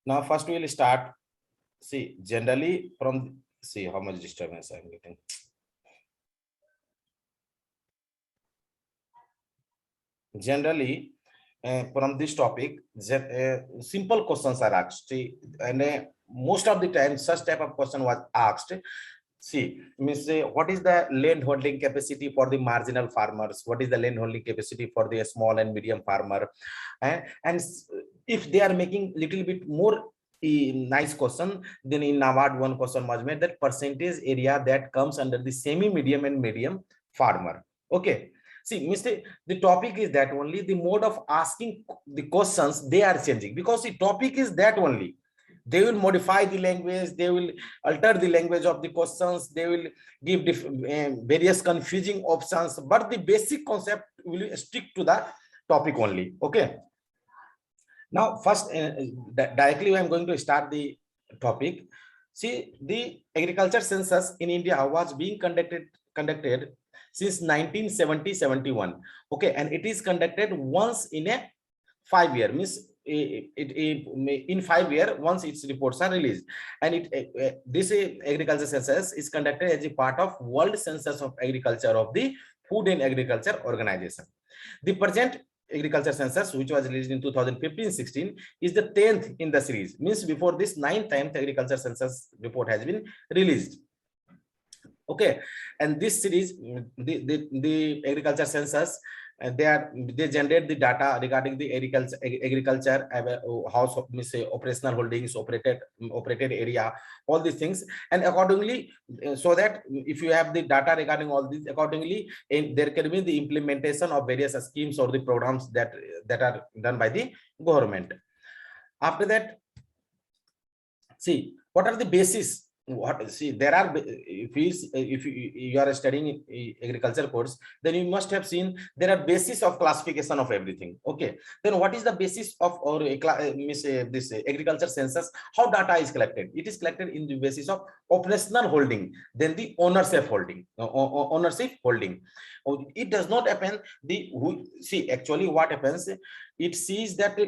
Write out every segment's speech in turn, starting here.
Now first we will start. See, generally from, see how much disturbance I am getting. Generally, from this topic, simple questions are asked. See, and most of the time, such type of question was asked. See, means what is the land holding capacity for the marginal farmers? What is the land holding capacity for the small and medium farmer? And if they are making little bit more nice question, then in NABARD one question was made that percentage area that comes under the semi medium and medium farmer. Okay. See, the topic is that only the mode of asking the questions they are changing, because the topic is that only. They will modify the language, they will alter the language of the questions, they will give various confusing options, but the basic concept will stick to the topic only. Okay. Now, first, directly I'm going to start the topic. See, the agriculture census in India was being conducted since 1970-71. Okay, and it is conducted once in a 5 year, means in 5 years once its reports are released, and this agriculture census is conducted as a part of World Census of Agriculture of the Food and Agriculture Organization. The present agriculture census, which was released in 2015-16, is the 10th in the series, means before this 9th time the agriculture census report has been released. Okay, and this series, the agriculture census, they generate the data regarding the agriculture house, operational holdings, operated area, all these things, and accordingly, so that if you have the data regarding all these, accordingly, there can be the implementation of various schemes or the programs that are done by the government. After that, see, what are the basis? There are, if you are studying agriculture course, then you must have seen there are basis of classification of everything. Okay, then what is the basis of this agriculture census? How data is collected? It is collected in the basis of operational holding, then the ownership holding. It does not happen actually what happens, it sees that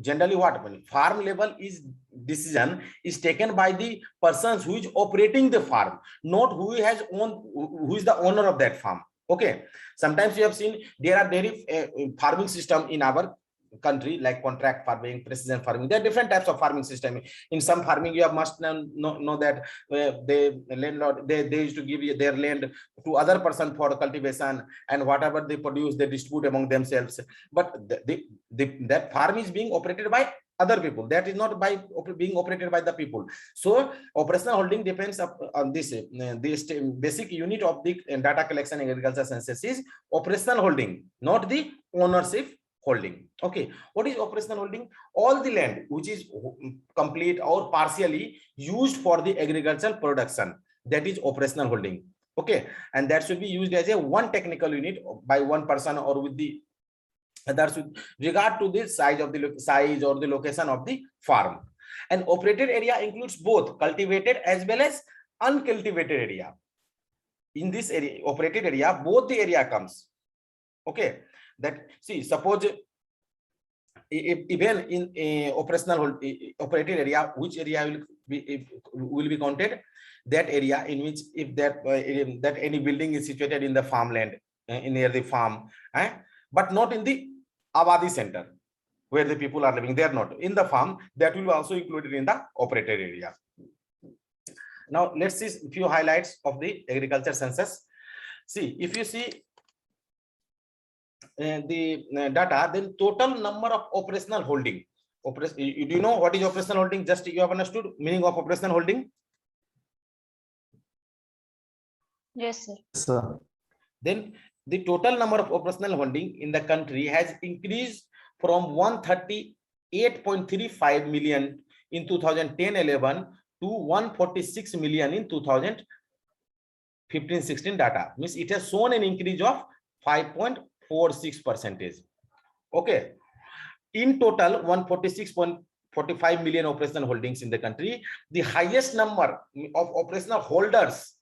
generally what happens, farm level decision is taken by the persons who is operating the farm, not who is the owner of that farm. Okay, sometimes you have seen there are dairy farming system in our country, like contract farming, precision farming. There are different types of farming system. In some farming, you have must know that the landlord, they used to give their land to other person for cultivation, and whatever they produce they distribute among themselves, but that farm is being operated by other people, that is not being operated by the people. So operational holding depends on this basic unit of the data collection in agriculture census is operational holding, not the ownership holding. Okay, what is operational holding? All the land which is complete or partially used for the agricultural production, that is operational holding. Okay, and that should be used as a one technical unit by one person or with the others with regard to the size or the location of the farm. And operated area includes both cultivated as well as uncultivated area. In this area, operated area, both the area comes. Okay, that suppose even in a operated area, which area will be counted? That area in which if that any building is situated in the farmland, near the farm, but not in the Abadi center where the people are living, they are not in the farm, that will be also included in the operated area. Now let's see a few highlights of the agriculture census. See, if you see the data, then total number of operational holding. Do you know what is operational holding? Just you have understood meaning of operational holding? Yes, sir. Sir. Then the total number of operational holding in the country has increased from 138.35 million in 2010-11 to 146 million in 2015-16 data. Means it has shown an increase of 5.46%. Okay, in total 146.45 million operational holdings in the country. The highest number of operational holders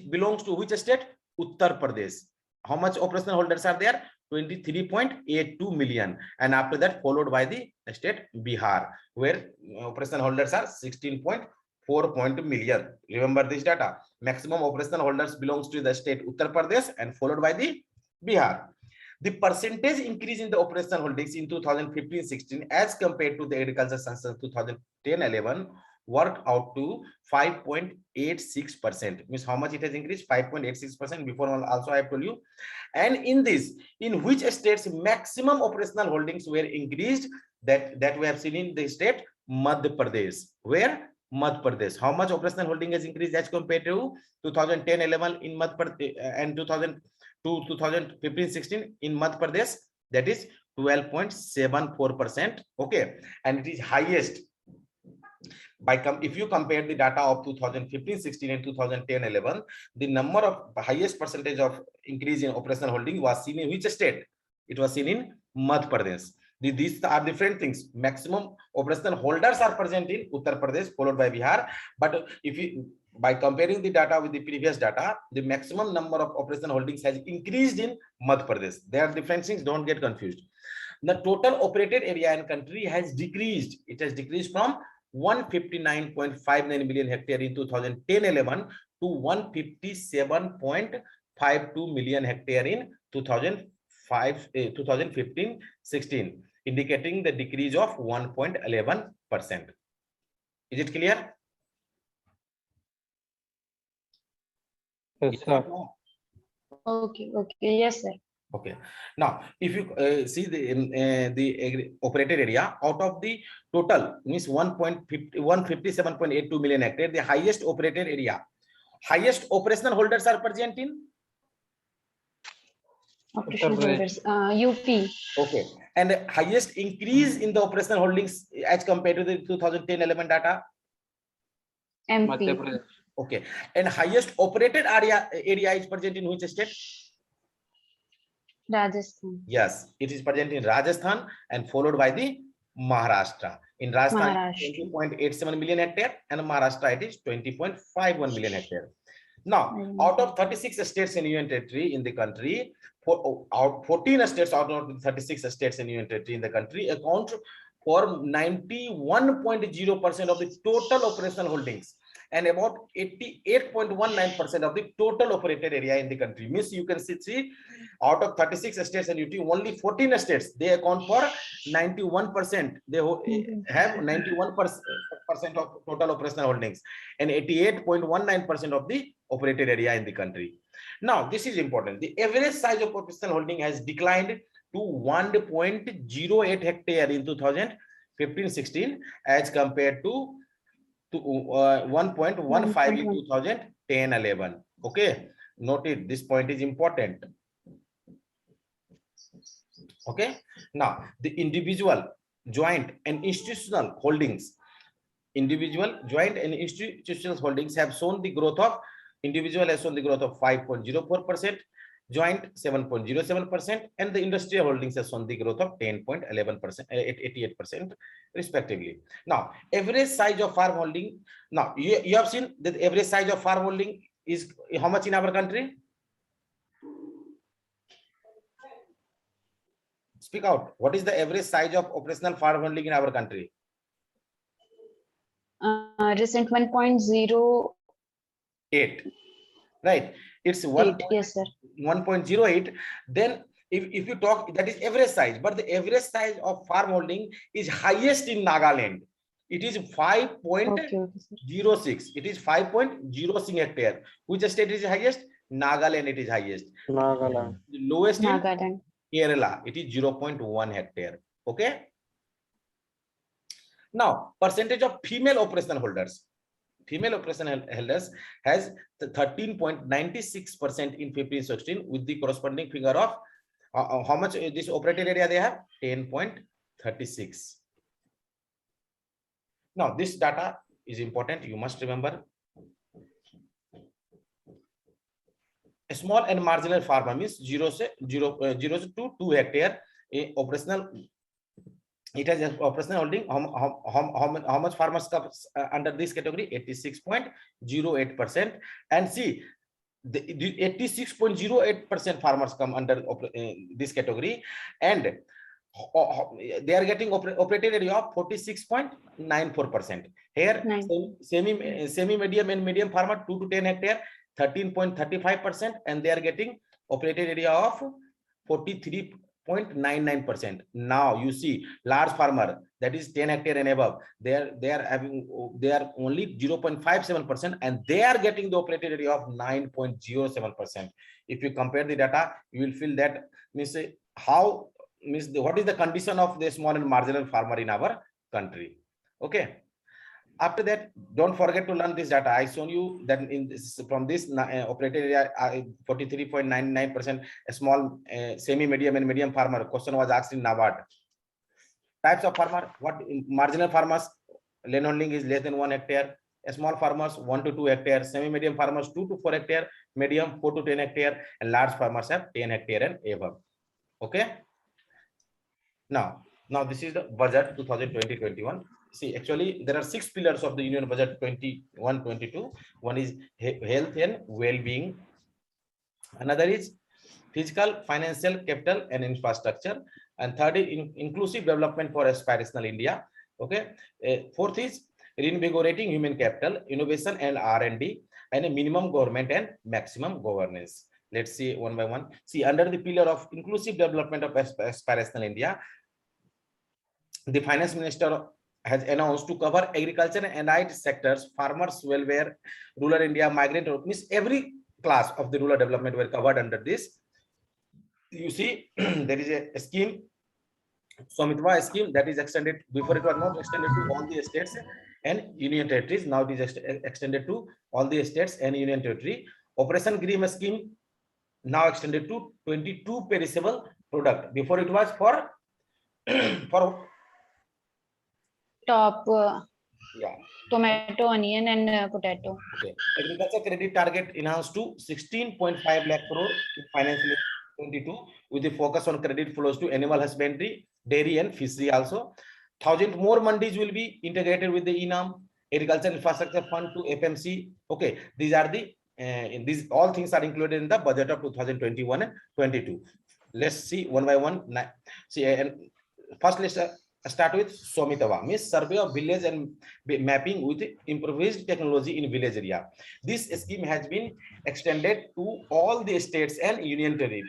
belongs to which state? Uttar Pradesh. How much operational holders are there? 23.82 million, and after that followed by the state Bihar, where operational holders are 16.4 million. Remember this data. Maximum operational holders belongs to the state Uttar Pradesh and followed by the Bihar. The percentage increase in the operational holdings in 2015-16 as compared to the agriculture census 2010-11 worked out to 5.86%. Means how much it has increased? 5.86%. Before also I have told you. And in this, in which states maximum operational holdings were increased? That we have seen in the state Madhya Pradesh. Where? Madhya Pradesh. How much operational holding has increased as compared to 2010-11 in Madhya Pradesh and 2015-16 in Madhya Pradesh? That is 12.74%. Okay, and it is highest if you compare the data of 2015-16 and 2010-11, the number of highest percentage of increase in operational holding was seen in which state? It was seen in Madhya Pradesh. These are different things. Maximum operational holders are present in Uttar Pradesh, followed by Bihar. But if you, by comparing the data with the previous data, the maximum number of operational holdings has increased in Madhya Pradesh. There are different things. Don't get confused. The total operated area in country has decreased. It has decreased from 159.59 million hectare in 2010-11 to 157.52 million hectare in 2015-16, indicating the decrease of 1.11%. Is it clear? Yes, sir. Okay. Yes, sir. Okay. Now, if you see the operated area out of the total means 157.82 million hectare, the highest operated area, highest operational holders are present in Operational holders, UP. Okay, and the highest increase in the operational holdings as compared to the 2010-11 data, MP. Okay, and highest operated area is present in which state? Rajasthan. Yes, it is present in Rajasthan and followed by the Maharashtra. In Rajasthan, 20.87 million hectare, and Maharashtra it is 20.51 million hectare. Now, out of 36 states and union territory in the country, 14 states out of 36 states and union territory in the country account for 91.0% of the total operational holdings and about 88.19% of the total operated area in the country. Means you can see out of 36 states and UT, only 14 states, they account for 91%. They have 91% of total operational holdings and 88.19% of the operated area in the country. Now, this is important. The average size of operational holding has declined to 1.08 hectare in 2015-16 as compared to 1.15 in 2010-11. Okay, note it. This point is important. Okay, now the individual, joint, and institutional holdings. Individual, joint, and institutional holdings have shown the growth of individual has shown the growth of 5.04%, joint 7.07%, and the industrial holdings has shown the growth of 10.11%, 88% respectively. Now, average size of farm holding. Now, you have seen that the average size of farm holding is how much in our country? Speak out. What is the average size of operational farm holding in our country? Recent 1.08. Right. It's 1. Yes, sir. 1.08. Then if you talk, that is average size, but the average size of farm holding is highest in Nagaland. It is 5.06. It is 5.06 hectare. Which state is highest? Nagaland. It is highest. Nagaland. The lowest Nagaland. in Kerala. It is 0.1 hectare. Okay. Now, percentage of female operational holders. Female operational holders has 13.96% in 15-16 with the corresponding figure of how much this operated area they have? 10.36. Now, this data is important. You must remember. A small and marginal farmer means 0 to 2 hectare operational. It has an operational holding. How much farmers comes under this category? 86.08%. And see, the 86.08% farmers come under this category, and they are getting operated area of 46.94%. Here, semi medium and medium farmer 2 to 10 hectare 13.35%, and they are getting operated area of 43.99%. Now you see large farmer, that is 10 hectare and above, they are only 0.57%, and they are getting the operated area of 9.07%. If you compare the data, you will feel that means what is the condition of the small and marginal farmer in our country. Okay. After that, don't forget to learn this data. I shown you that from this operated area 43.99%, a small, semi, medium, and medium farmer. Question was asked in NABARD. Types of farmer: what marginal farmers, land holding is less than 1 hectare. Small farmers 1 to 2 hectare. Semi medium farmers 2 to 4 hectare. Medium 4 to 10 hectare, and large farmers have 10 hectare and above. Okay. Now this is the budget 2020-21. See, actually, there are 6 pillars of the Union Budget 21-22. One is health and well-being. Another is physical, financial, capital, and infrastructure. And third is inclusive development for aspirational India. Okay. Fourth is reinvigorating human capital, innovation and R&D, and a minimum government and maximum governance. Let's see one by one. See, under the pillar of inclusive development of aspirational India, the finance minister has announced to cover agriculture and allied sectors, farmers' welfare, rural India, migrant, means every class of the rural development were covered under this. You see, there is a scheme, Swamitva scheme, that is extended. Before it was not extended to all the states and union territories. Now it is extended to all the states and union territory. Operation Green scheme now extended to 22 perishable product. Before it was for top tomato, onion, and potato. Okay. Agriculture credit target enhanced to 16.5 lakh crore in financial year 22, with the focus on credit flows to animal husbandry, dairy, and fishery also. 1,000 more mandis will be integrated with the ENAM, Agriculture Infrastructure Fund to FMC. Okay, these are the these all things are included in the budget of 2021 and 22. Let's see one by one. See, and first let's start with Swamitva, means survey of village and mapping with improvised technology in village area. This scheme has been extended to all the states and union territory.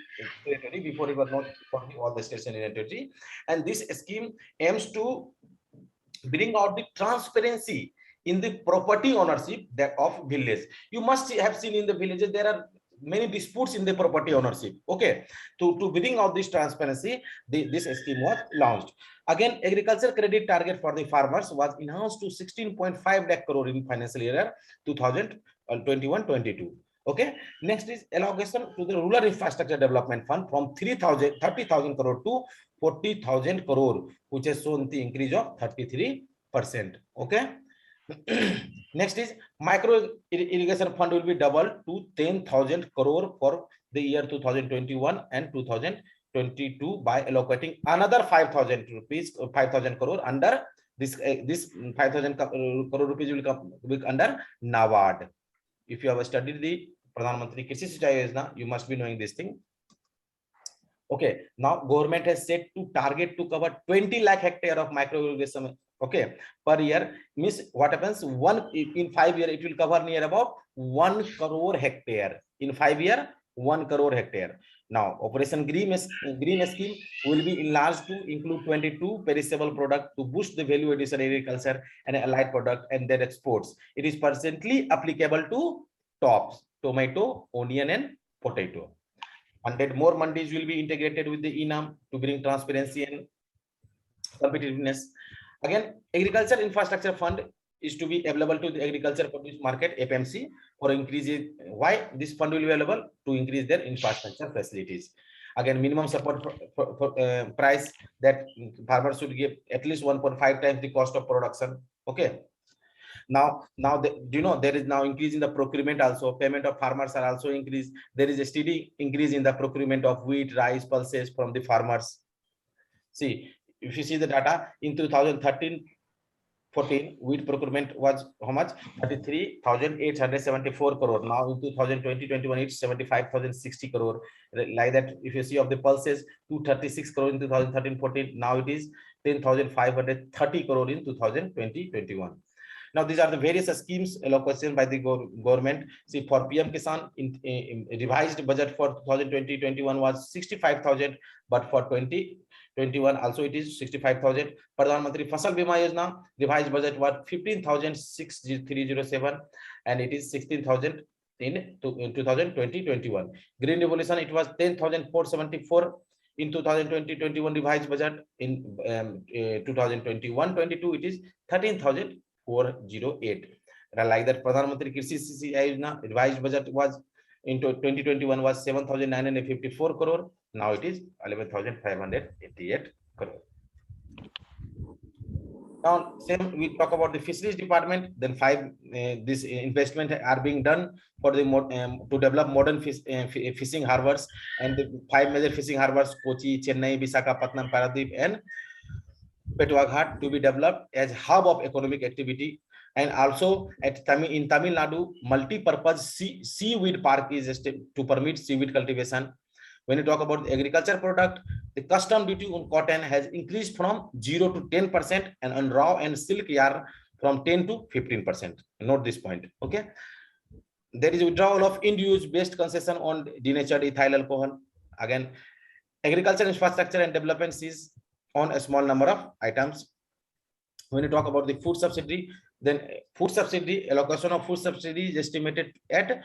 Before it was not for all the states and union territory. And this scheme aims to bring out the transparency in the property ownership of village. You must have seen in the villages there are many disputes in the property ownership. Okay, to bring out this transparency, this scheme was launched. Again, agriculture credit target for the farmers was enhanced to 16.5 lakh crore in financial year 2021-22. Okay, next is allocation to the rural infrastructure development fund from 30,000 crore to 40,000 crore, which has shown the increase of 33%. Okay. Next is micro irrigation fund will be doubled to 10,000 crore for the year 2021 and 2022 by allocating another 5,000 crore under this 5,000 crore rupees will come under NABARD. If you have studied the Pradhan Mantri Krishi Sinchai Yojana, you must be knowing this thing. Okay, now government has set to target to cover 20 lakh hectare of micro irrigation. Okay, per year, means what happens, in 5 years it will cover near about 1 crore hectare. In 5 years, 1 crore hectare. Now Operation Green scheme will be enlarged to include 22 perishable products to boost the value addition agriculture and allied product and their exports. It is presently applicable to tops, tomato, onion, and potato. 100 more mandis will be integrated with the ENAM to bring transparency and competitiveness. Again, Agriculture Infrastructure Fund is to be available to the agriculture produce market FMC for increasing. Why this fund will be available? To increase their infrastructure facilities. Again, minimum support price that farmers should give at least 1.5 times the cost of production. Okay. Now you know there is now increase in the procurement also. Payment of farmers are also increased. There is a steady increase in the procurement of wheat, rice, pulses from the farmers. See, if you see the data in 2013, 14, wheat procurement was how much? 33,874 crore. Now in 2020-21, it's 75,060 crore. Like that, if you see of the pulses, 236 crore in 2013-14. Now it is 10,530 crore in 2020-21. Now these are the various schemes allocated by the government. See, for PM Kisan, in revised budget for 2020-21 was 65,000, but for 2021 also it is 65,000. Pradhan Mantri Fasal Bima Yojana revised budget was 15,307, and it is 16,000 in 2020-21. Green Revolution, it was 10,474 in 2020-21 revised budget. In 2021-22 it is 13,408. Like that, Pradhan Mantri Krishi Sinchay Yojana revised budget was in 2021 was 7,954 crore. Now it is 11,588 crore. Now, same we talk about the fisheries department. Then this investment are being done for the to develop modern fishing harbors, and the 5 major fishing harbors: Kochi, Chennai, Visakhapatnam, Paradip, and Petwa Ghat to be developed as hub of economic activity. And also in Tamil Nadu, multi-purpose seaweed park is to permit seaweed cultivation. When you talk about the agriculture product, the custom duty on cotton has increased from 0 to 10%, and on raw and silk yarn from 10 to 15%. Note this point. Okay. There is withdrawal of end-use based concession on denatured ethyl alcohol. Again, agriculture infrastructure and development is on a small number of items. When you talk about the food subsidy, then food subsidy, allocation of food subsidy is estimated at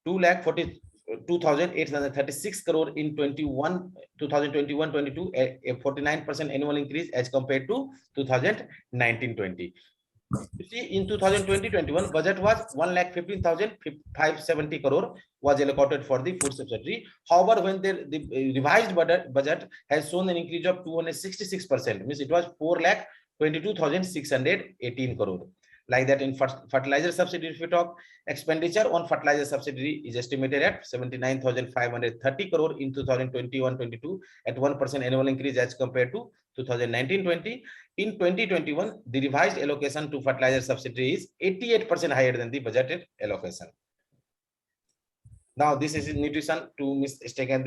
2,42,836 crore in 2021-22, a 49% annual increase as compared to 2019-20. You see, in 2020-21 budget was 1,15,570 crore was allocated for the food subsidy. However, when the revised budget has shown an increase of 266%, means it was 4,22,618 crore. Like that, in fertilizer subsidy, if we talk, expenditure on fertilizer subsidy is estimated at 79,530 crore in 2021-22, at 1% annual increase as compared to 2019-20. In 2021, the revised allocation to fertilizer subsidy is 88% higher than the budgeted allocation. Now this is nutrition to mistaken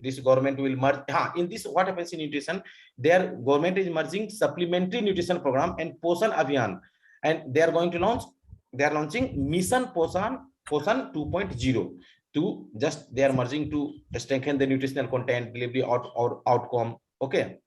this government will merge. In this, what happens in nutrition? Their government is merging supplementary nutrition program and Poshan Abhiyan, and they are going to launch. They are launching Mission Poshan 2.0 to just they are merging to strengthen the nutritional content delivery or outcome. Okay.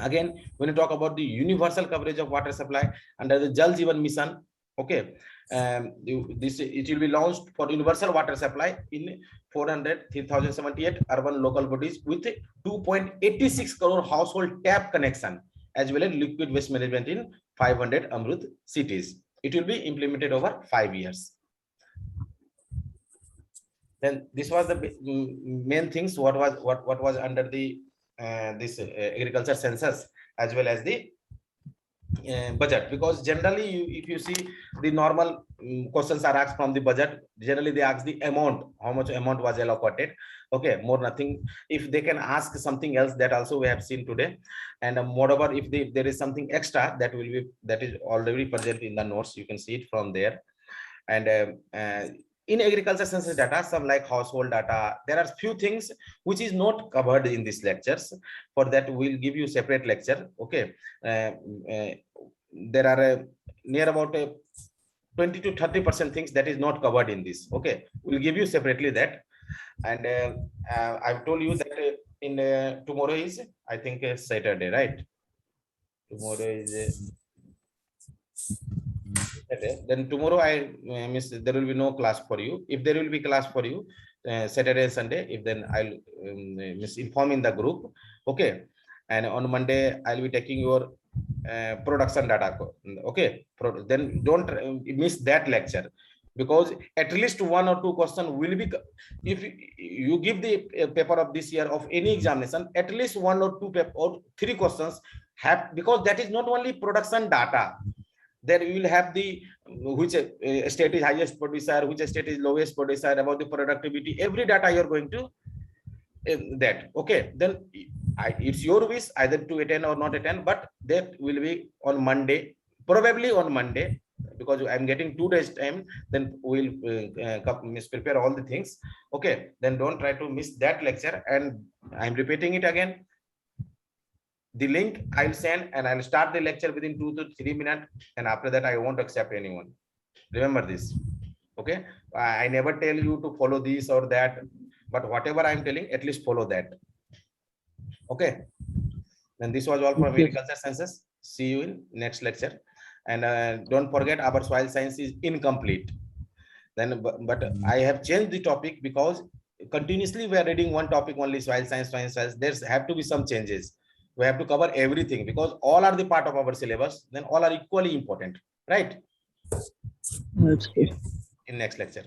Again, when you talk about the universal coverage of water supply under the Jal Jeevan Mission, okay, it will be launched for universal water supply in 403,078 urban local bodies with 2.86 crore household tap connection, as well as liquid waste management in 500 Amrut cities. It will be implemented over 5 years. Then this was the main things. What was under the this agriculture census as well as the budget, because generally if you see the normal questions are asked from the budget, generally they ask the amount, how much amount was allocated. Okay, more nothing. If they can ask something else, that also we have seen today. And moreover, if there is something extra, that is already present in the notes, you can see it from there. And in agriculture census data, some like household data, there are few things which is not covered in these lectures. For that, we'll give you separate lecture. Okay, there are near about 20 to 30% things that is not covered in this. Okay, we'll give you separately that. And I've told you that in tomorrow is, I think, Saturday, right? Tomorrow is then tomorrow I miss, there will be no class for you. If there will be class for you Saturday and Sunday, if then I'll inform in the group. Okay, and on Monday I'll be taking your production data. Okay, then don't miss that lecture, because at least 1 or 2 questions will be, if you give the paper of this year of any examination, at least 1 or 2 or 3 questions have, because that is not only production data. There you will have the which state is highest producer, which state is lowest producer, about the productivity, every data you are going to that. Okay, then it's your wish either to attend or not attend, but that will be on Monday probably on Monday, because I'm getting 2 days time, then we'll prepare all the things. Okay, then don't try to miss that lecture. And I'm repeating it again. The link I'll send, and I'll start the lecture within 2 to 3 minutes, and after that I won't accept anyone. Remember this. Okay, I never tell you to follow this or that, but whatever I'm telling, at least follow that. Okay, then this was all for agriculture sciences. See you in next lecture. And don't forget, our soil science is incomplete. Then but I have changed the topic because continuously we are reading one topic only, soil science. There's have to be some changes. We have to cover everything because all are the part of our syllabus. Then all are equally important, right? That's good. In next lecture.